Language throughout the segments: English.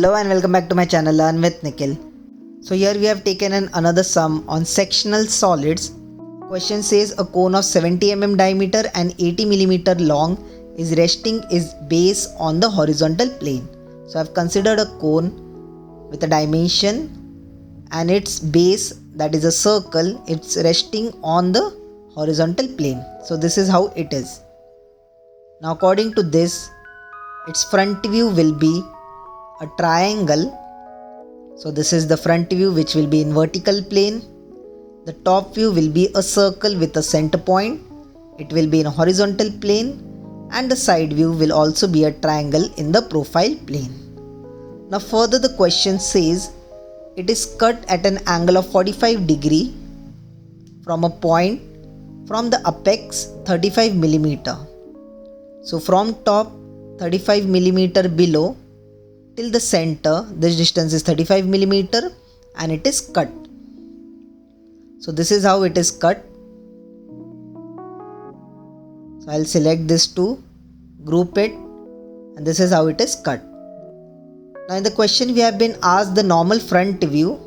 Hello and welcome back to my channel Learn with Nikhil. So here we have taken another sum on sectional solids. Question says a cone of 70 mm diameter and 80 mm long is resting its base on the horizontal plane. So I have considered a cone with a dimension and its base, that is a circle, it's resting on the horizontal plane. So this is how it is. Now according to this, its front view will be a triangle. So this is the front view which will be in vertical plane. The top view will be a circle with a center point. It will be in a horizontal plane, and the side view will also be a triangle in the profile plane. Now further the question says it is cut at an angle of 45 degree from a point from the apex 35 mm. So from top 35 mm below till the center, this distance is 35 mm and it is cut. So this is how it is cut. So I'll select this to group it, and this is how it is cut. Now in the question we have been asked the normal front view.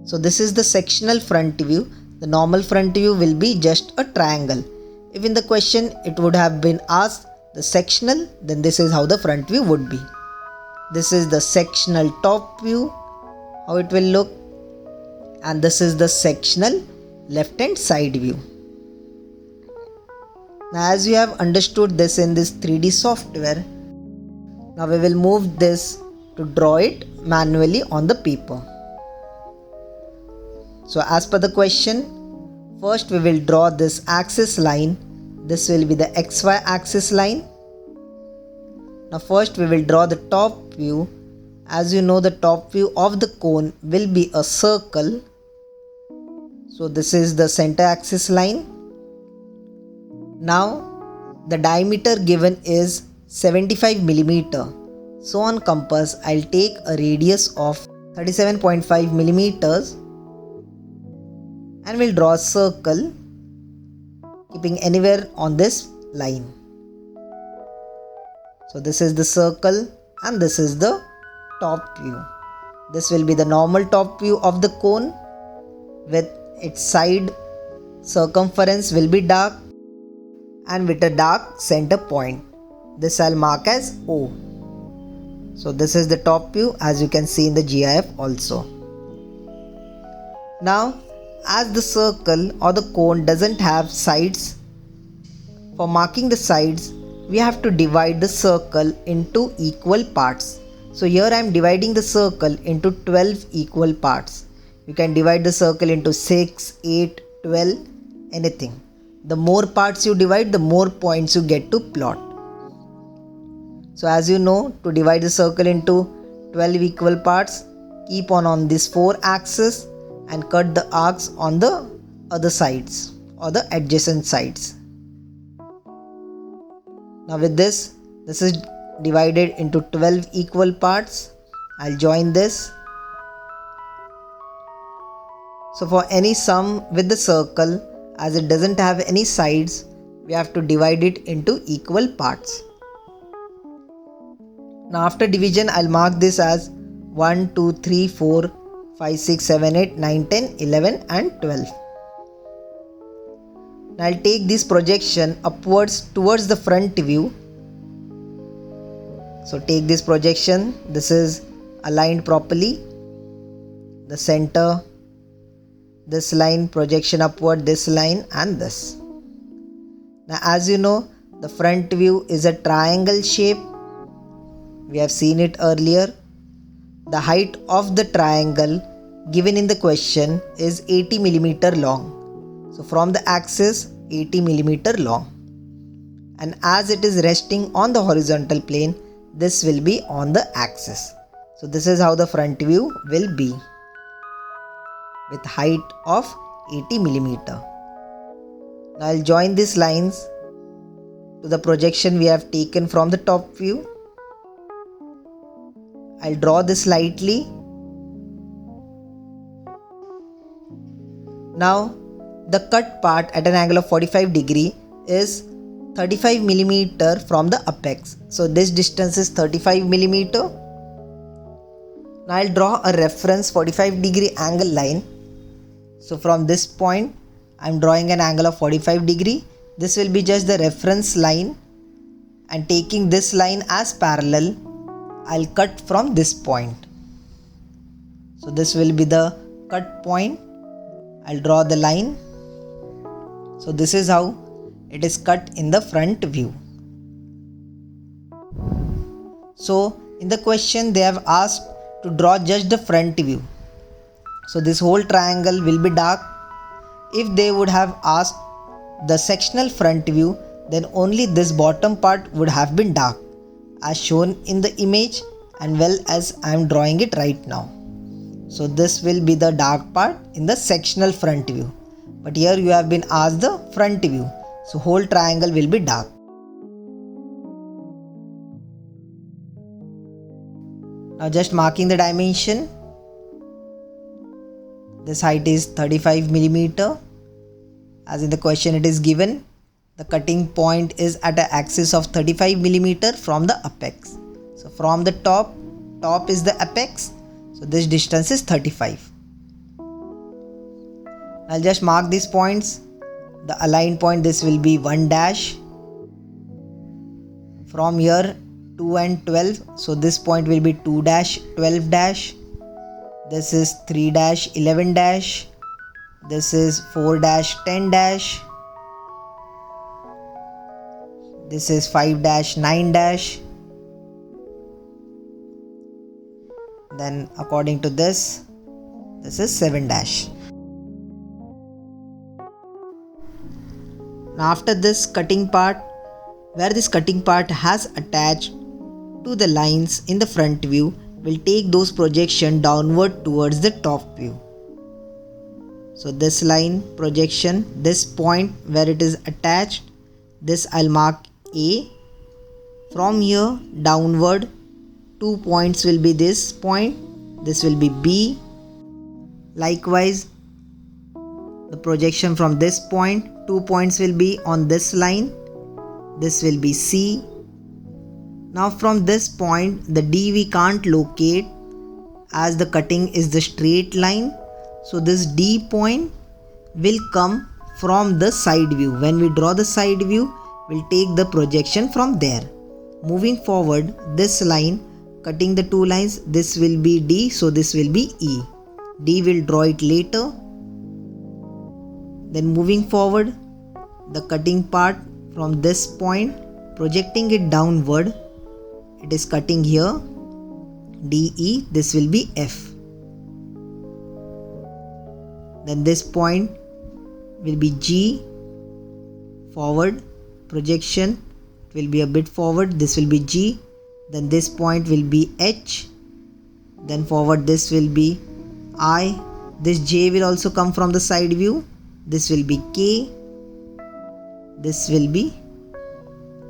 So this is the sectional front view. The normal front view will be just a triangle. If in the question it would have been asked the sectional, then this is how the front view would be. This is the sectional top view, how it will look, and this is the sectional left hand side view. Now as you have understood this in this 3D software, now we will move this to draw it manually on the paper. So as per the question, first we will draw this axis line. This will be the XY axis line. Now first we will draw the top view. As you know, the top view of the cone will be a circle. So this is the center axis line. Now the diameter given is 75 mm. So on compass I'll take a radius of 37.5 mm and will draw a circle keeping anywhere on this line. So this is the circle and this is the top view. This will be the normal top view of the cone with its side circumference will be dark and with a dark center point. This I'll mark as O. So this is the top view, as you can see in the GIF also. Now as the circle or the cone doesn't have sides, for marking the sides we have to divide the circle into equal parts. So here I am dividing the circle into 12 equal parts. You can divide the circle into 6, 8, 12, anything. The more parts you divide, the more points you get to plot. So as you know, to divide the circle into 12 equal parts, keep on this 4 axis and cut the arcs on the other sides or the adjacent sides. Now with this is divided into 12 equal parts. I'll join this. So for any sum with the circle, as it doesn't have any sides, we have to divide it into equal parts. Now after division, I'll mark this as 1, 2, 3, 4, 5, 6, 7, 8, 9, 10, 11 and 12. Now I'll take this projection upwards towards the front view. So take this projection. This is aligned properly. The center, this line, projection upward, this line and this. Now as you know, the front view is a triangle shape. We have seen it earlier. The height of the triangle given in the question is 80 mm long. So from the axis 80 mm long, and as it is resting on the horizontal plane, this will be on the axis. So this is how the front view will be with height of 80 mm. Now I'll join these lines to the projection we have taken from the top view. I'll draw this lightly. Now the cut part at an angle of 45 degree is 35 mm from the apex. So this distance is 35 mm Now I'll draw a reference 45-degree angle line. So from this point I'm drawing an angle of 45 degree. This will be just the reference line, and taking this line as parallel, I'll cut from this point. So this will be the cut point. I'll draw the line. So this is how it is cut in the front view. So in the question they have asked to draw just the front view. So this whole triangle will be dark. If they would have asked the sectional front view, then only this bottom part would have been dark, as shown in the image and well as I am drawing it right now. So this will be the dark part in the sectional front view. But here you have been asked the front view. So whole triangle will be dark. Now just marking the dimension. This height is 35 mm. As in the question it is given, the cutting point is at an axis of 35 mm from the apex. So from the top is the apex. So this distance is 35. I'll just mark these points. The aligned point, this will be 1 dash. From here 2 and 12. So this point will be 2 dash 12 dash. This is 3 dash 11 dash. This is 4 dash 10 dash. This is 5 dash 9 dash. Then according to this is 7 dash. Now after this cutting part, where this cutting part has attached to the lines in the front view, we'll take those projection downward towards the top view. So this line projection, this point where it is attached, this I'll mark A. From here downward, 2 points will be this point, this will be B. Likewise, the projection from this point, 2 points will be on this line, this will be C. Now from this point, the D we can't locate as the cutting is the straight line. So this D point will come from the side view. When we draw the side view, we'll take the projection from there. Moving forward, this line, cutting the two lines, this will be D, so this will be E. D will draw it later. Then moving forward, the cutting part from this point, projecting it downward, it is cutting here, DE, this will be F. Then this point will be G, forward, projection, it will be a bit forward, this will be G. Then this point will be H, then forward this will be I. This J will also come from the side view, this will be K, this will be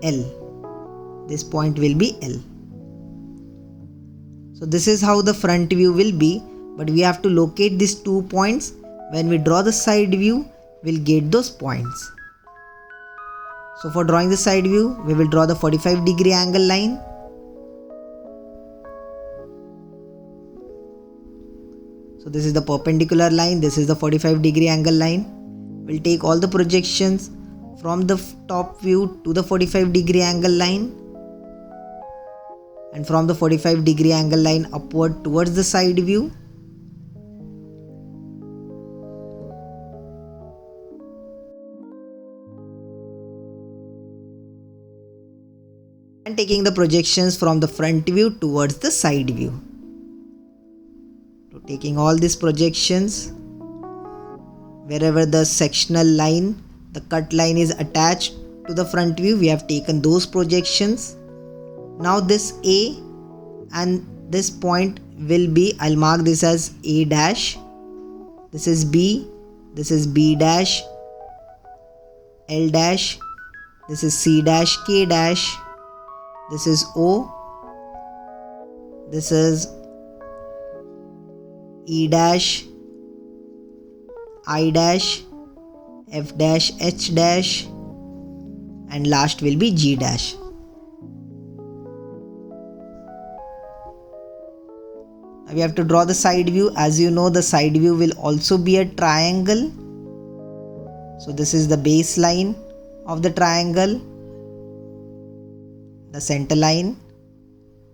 L, this point will be L. So this is how the front view will be, but we have to locate these 2 points. When we draw the side view, we'll get those points. So for drawing the side view, we will draw the 45-degree angle line. So this is the perpendicular line, this is the 45-degree angle line. We'll take all the projections from the top view to the 45-degree angle line, and from the 45-degree angle line upward towards the side view. And taking the projections from the front view towards the side view. So taking all these projections, wherever the sectional line, the cut line is attached to the front view, we have taken those projections. Now this A and this point will be, I'll mark this as A dash, this is B, this is B dash, L dash, this is C dash, K dash, this is O, this is E dash, I dash, F dash, H dash, and last will be G dash. Now we have to draw the side view. As you know, the side view will also be a triangle. So this is the baseline of the triangle, the center line.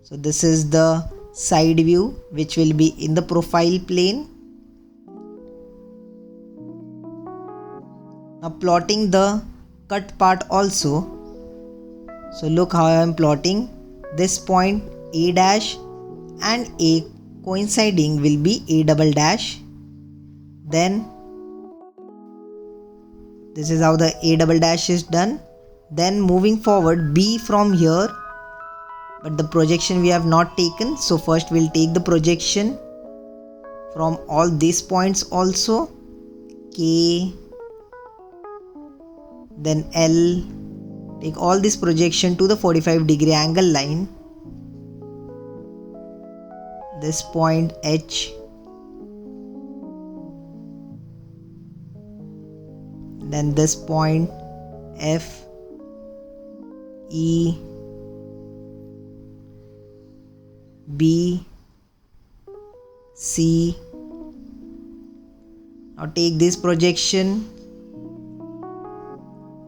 So this is the side view which will be in the profile plane. Now plotting the cut part also. So look how I am plotting. This point A dash and A coinciding will be A double dash. Then this is how the A double dash is done. Then moving forward, B from here, but the projection we have not taken. So first we'll take the projection from all these points also. K, then L. Take all this projection to the 45-degree angle line. This point H. Then this point F, E, B, C. Now take this projection.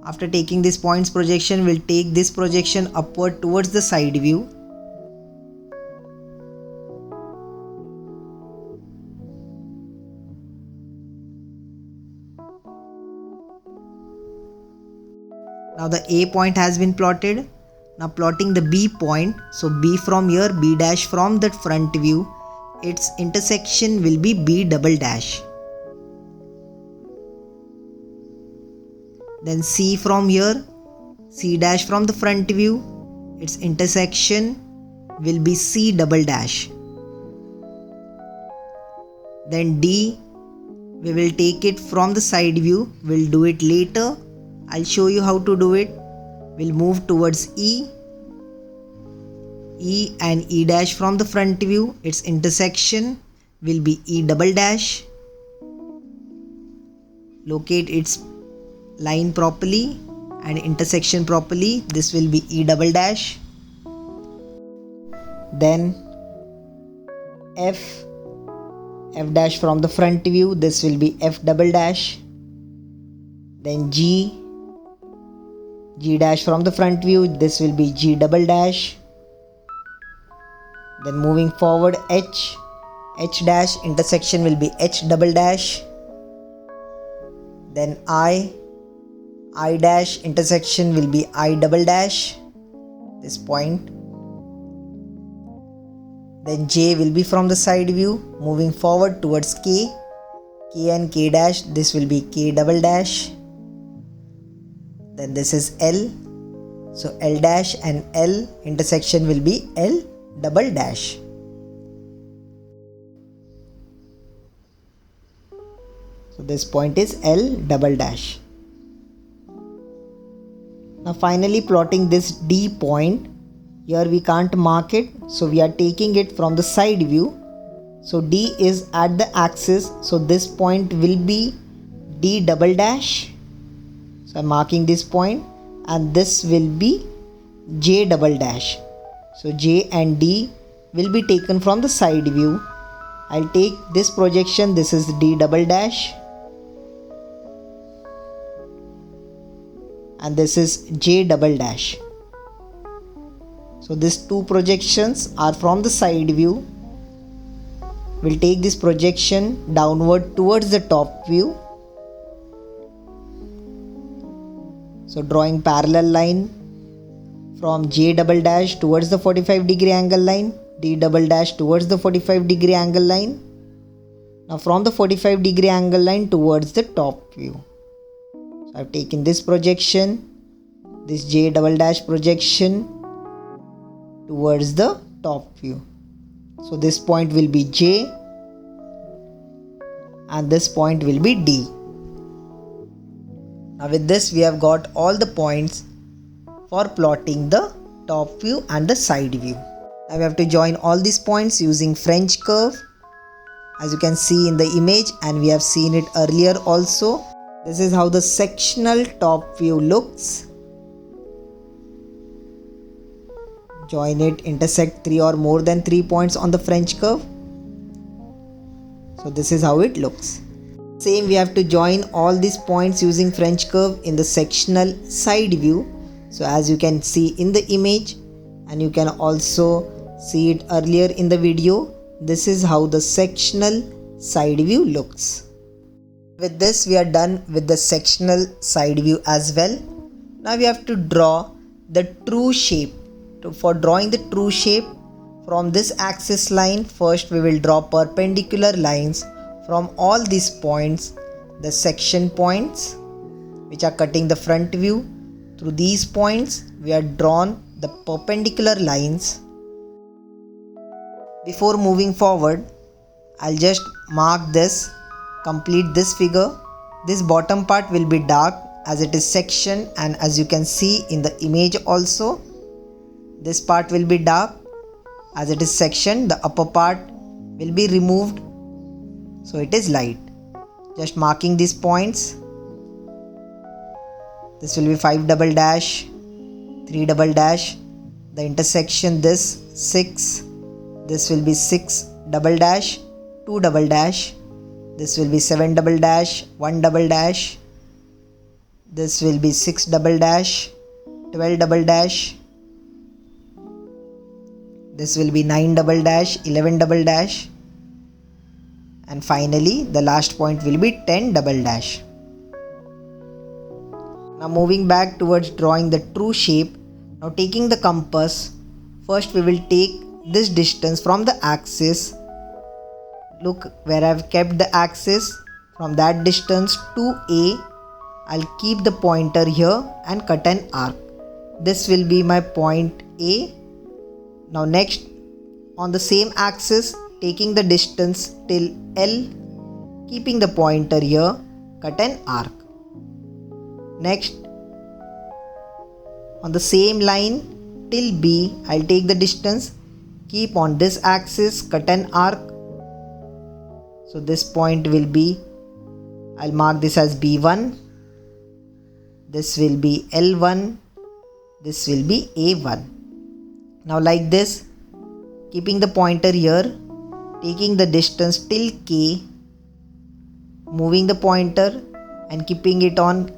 After taking this point's projection, we'll take this projection upward towards the side view. Now the A point has been plotted. Now plotting the B point. So B from here, B dash from that front view. Its intersection will be B double dash. Then C from here, C dash from the front view. Its intersection will be C double dash. Then D, we will take it from the side view. We'll do it later. I'll show you how to do it. We'll move towards E. E and E dash from the front view. Its intersection will be E double dash. Locate its line properly and intersection properly. This will be E double dash. Then F, F dash from the front view. This will be F double dash. Then G, G dash from the front view. This will be G double dash. Then moving forward, H, H dash intersection will be H double dash. Then I dash intersection will be I double dash, this point. Then J will be from the side view. Moving forward towards K, K and K dash, this will be K double dash. Then this is L, so L dash and L intersection will be L double dash. So this point is L double dash. Now finally plotting this D point. Here we can't mark it, so we are taking it from the side view. So D is at the axis, so this point will be D double dash. So I'm marking this point, and this will be J double dash. So J and D will be taken from the side view. I'll take this projection, this is D double dash. And this is J double dash. So these two projections are from the side view. We'll take this projection downward towards the top view. So drawing parallel line from J double dash towards the 45-degree angle line, D double dash towards the 45-degree angle line. Now from the 45-degree angle line towards the top view. So I've taken this projection, this J double dash projection towards the top view. So this point will be J and this point will be D. Now with this we have got all the points for plotting the top view and the side view. Now we have to join all these points using French curve, as you can see in the image, and we have seen it earlier also. This is how the sectional top view looks. Join it, intersect 3 or more than 3 points on the French curve. So this is how it looks. Same, we have to join all these points using French curve in the sectional side view. So as you can see in the image, and you can also see it earlier in the video, this is how the sectional side view looks. With this we are done with the sectional side view as well. Now we have to draw the true shape. For drawing the true shape, from this axis line, first we will draw perpendicular lines from all these points, the section points which are cutting the front view. Through these points we are drawn the perpendicular lines. Before moving forward, I'll just mark this, complete this figure. This bottom part will be dark as it is section, and as you can see in the image also, this part will be dark as it is section. The upper part will be removed, so it is light. Just marking these points. This will be 5 double dash, 3 double dash. The intersection this 6. This will be 6 double dash, 2 double dash. This will be 7 double dash, 1 double dash. This will be 6 double dash, 12 double dash. This will be 9 double dash, 11 double dash. And finally the last point will be 10 double dash. Now moving back towards drawing the true shape. Now taking the compass, first we will take this distance from the axis. Look where I have kept the axis. From that distance to A, I'll keep the pointer here and cut an arc. This will be my point A. Now next, on the same axis, taking the distance till L, keeping the pointer here, cut an arc. Next, on the same line till B, I'll take the distance, keep on this axis, cut an arc. So this point will be, I'll mark this as B1. This will be L1. This will be A1. Now like this, keeping the pointer here, taking the distance till K, moving the pointer and keeping it on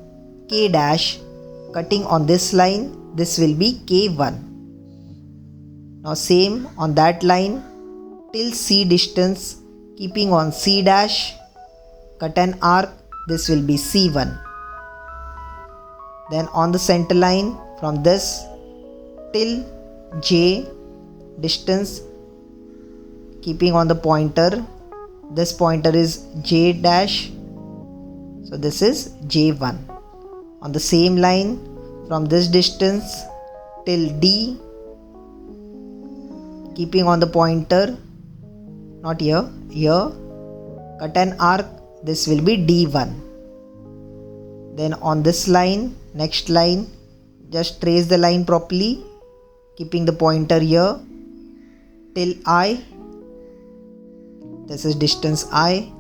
K dash, cutting on this line, this will be K1. Now same on that line till C distance, keeping on C dash, cut an arc, this will be C1. Then on the center line from this till J distance, keeping on the pointer, this pointer is J dash, so this is J1. On the same line from this distance till D, keeping on the pointer, not here, here, cut an arc, this will be D1. Then on this line, next line, just trace the line properly, keeping the pointer here till I, this is distance I,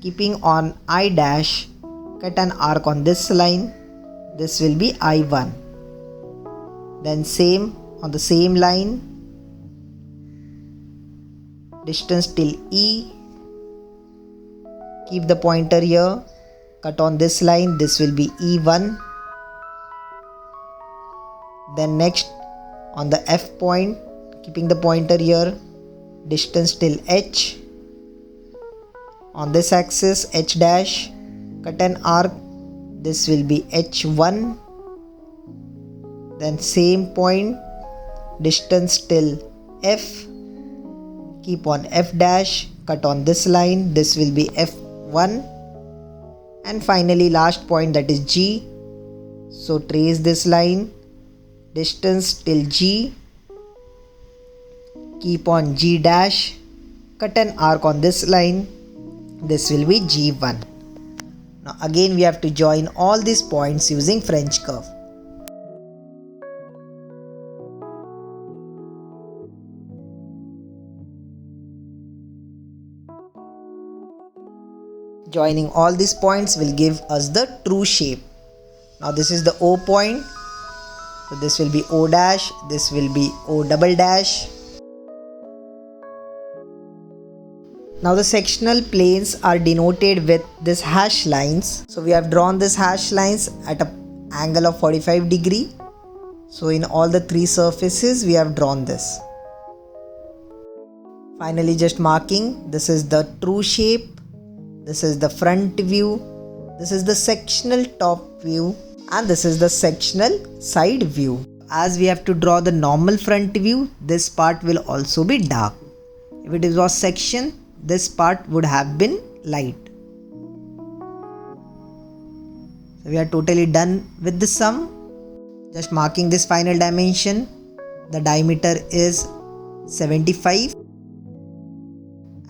keeping on I dash, cut an arc on this line, this will be I1. Then same on the same line, distance till E, keep the pointer here, cut on this line, this will be E1. Then next on the F point, keeping the pointer here, distance till H. On this axis H dash, cut an arc, this will be H1. Then same point, distance till F, keep on F dash, cut on this line, this will be F1. And finally last point, that is G. So trace this line, distance till G, keep on G dash, cut an arc on this line, this will be G1. Now again we have to join all these points using French curve. Joining all these points will give us the true shape. Now this is the O point. So this will be O dash, this will be O double dash. Now the sectional planes are denoted with this hash lines. So we have drawn this hash lines at an angle of 45 degree. So in all the three surfaces we have drawn this. Finally just marking, this is the true shape, this is the front view, this is the sectional top view, and this is the sectional side view. As we have to draw the normal front view, this part will also be dark. If it was section, this part would have been light. So we are totally done with the sum. Just marking this final dimension. The diameter is 75.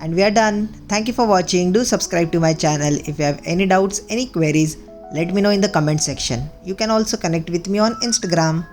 And we are done. Thank you for watching. Do subscribe to my channel. If you have any doubts, any queries, let me know in the comment section. You can also connect with me on Instagram.